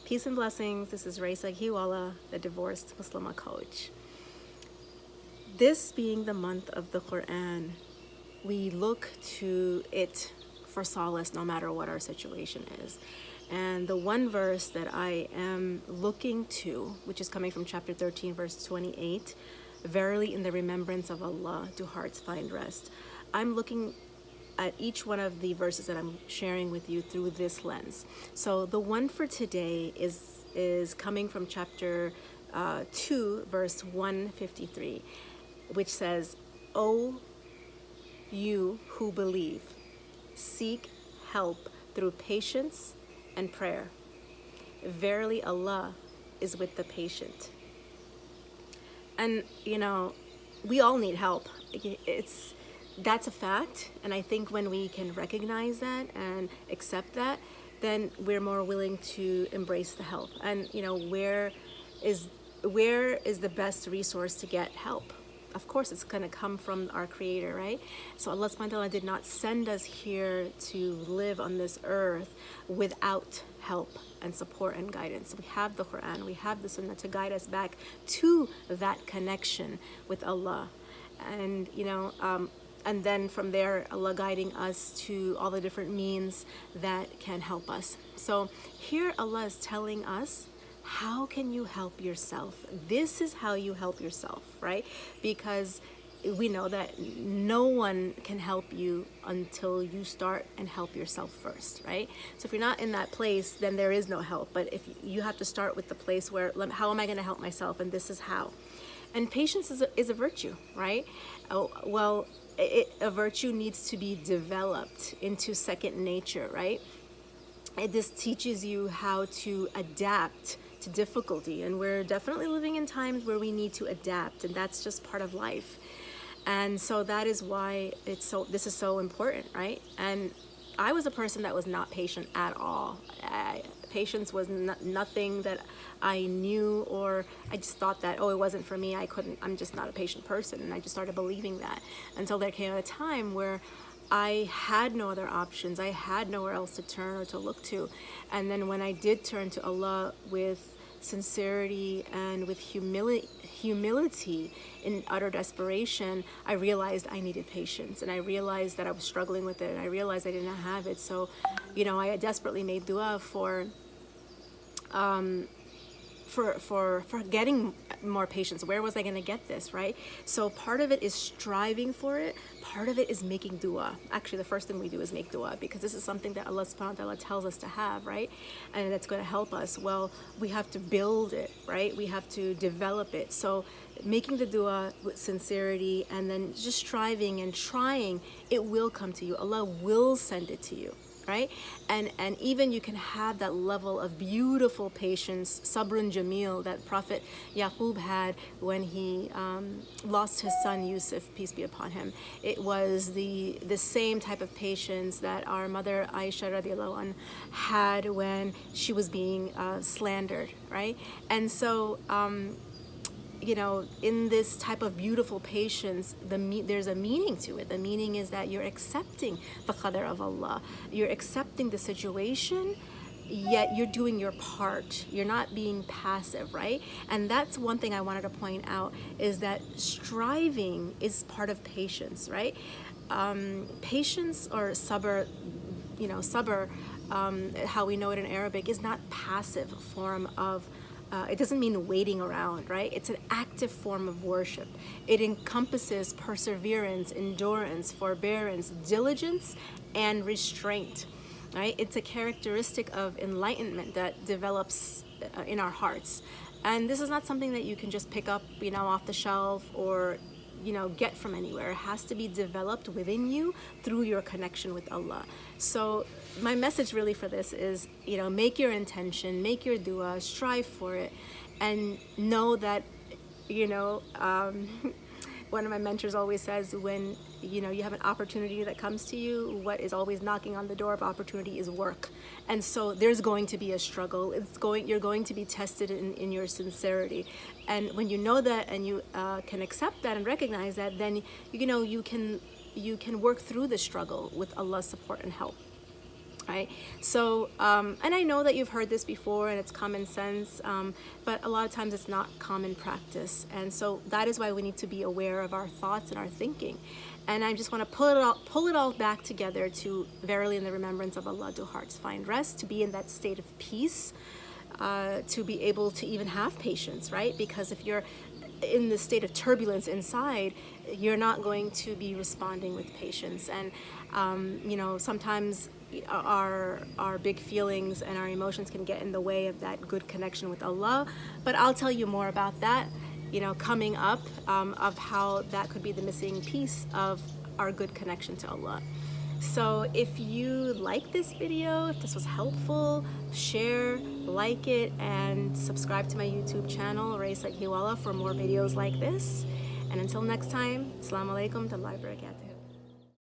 Peace and blessings. This is Raisa Hiwala, the divorced Muslimah coach. This being the month of the Quran, we look to it for solace no matter what our situation is. And the one verse that I am looking to, which is coming from chapter 13, verse 28, verily in the remembrance of Allah do hearts find rest. I'm looking at each one of the verses that I'm sharing with you through this lens. So the one for today is coming from chapter 2, verse 153, which says, "O you who believe, seek help through patience and prayer. Verily Allah is with the patient." And we all need help. That's a fact, and I think when we can recognize that and accept that, then we're more willing to embrace the help. And where is the best resource to get help? Of course, it's going to come from our Creator, right? So Allah subhanahu wa ta'ala did not send us here to live on this earth without help and support and guidance. We have the Quran, we have the Sunnah to guide us back to that connection with Allah. And and then from there, Allah guiding us to all the different means that can help us. So here Allah is telling us, how can you help yourself? This is how you help yourself, right? Because we know that no one can help you until you start and help yourself first, right? So if you're not in that place, then there is no help. But if you have to start with the place where, how am I going to help myself? And this is how. And patience is a virtue, right? A virtue needs to be developed into second nature, right? This teaches you how to adapt to difficulty, and we're definitely living in times where we need to adapt, and that's just part of life. And so that is why this is so important, right? And I was a person that was not patient at all. Patience was nothing that I knew, or I just thought that, it wasn't for me, I'm just not a patient person, and I just started believing that until there came a time where I had no other options. I had nowhere else to turn or to look to. And then when I did turn to Allah with sincerity and with humility in utter desperation, I realized I needed patience, and I realized that I was struggling with it, and I realized I didn't have it. So I desperately made dua for getting more patience. Where was I going to get this, right? So part of it is striving for it. Part of it is making dua. Actually, the first thing we do is make dua, because this is something that Allah subhanahu wa ta'ala tells us to have, right? And that's going to help us. Well, we have to build it, right? We have to develop it. So making the dua with sincerity, and then just striving and trying, it will come to you. Allah will send it to you, right? And even you can have that level of beautiful patience, sabrun jamil, that Prophet Yaqub had when he lost his son Yusuf, peace be upon him. It was the same type of patience that our mother Aisha radiallahu anha had when she was being slandered, right? And so in this type of beautiful patience, there's a meaning to it. The meaning is that you're accepting the qadr of Allah. You're accepting the situation, yet you're doing your part. You're not being passive, right? And that's one thing I wanted to point out, is that striving is part of patience, right? Patience, or sabr, sabr, how we know it in Arabic, is not passive form of it doesn't mean waiting around, right? It's an active form of worship. It encompasses perseverance, endurance, forbearance, diligence, and restraint, right? It's a characteristic of enlightenment that develops in our hearts. And this is not something that you can just pick up, off the shelf, or get from anywhere. It has to be developed within you through your connection with Allah. So my message really for this is, make your intention, make your dua, strive for it, and know that, one of my mentors always says, when you have an opportunity that comes to you, what is always knocking on the door of opportunity is work. And so there's going to be a struggle. You're going to be tested in your sincerity. And when you know that, and you can accept that and recognize that, then you can work through the struggle with Allah's support and help. right? So, and I know that you've heard this before and it's common sense, but a lot of times it's not common practice. And so that is why we need to be aware of our thoughts and our thinking. And I just want to pull it all back together to verily in the remembrance of Allah do hearts find rest, to be in that state of peace, to be able to even have patience, right? Because if you're in the state of turbulence inside, you're not going to be responding with patience. And you know, sometimes our big feelings and our emotions can get in the way of that good connection with Allah. But I'll tell you more about that, you know, coming up, of how that could be the missing piece of our good connection to Allah. So if you like this video, if this was helpful, share, like it, and subscribe to my YouTube channel, Raisa Hiwala, for more videos like this. And until next time, Assalamu alaikum wa rahmatullahi wa barakatuh.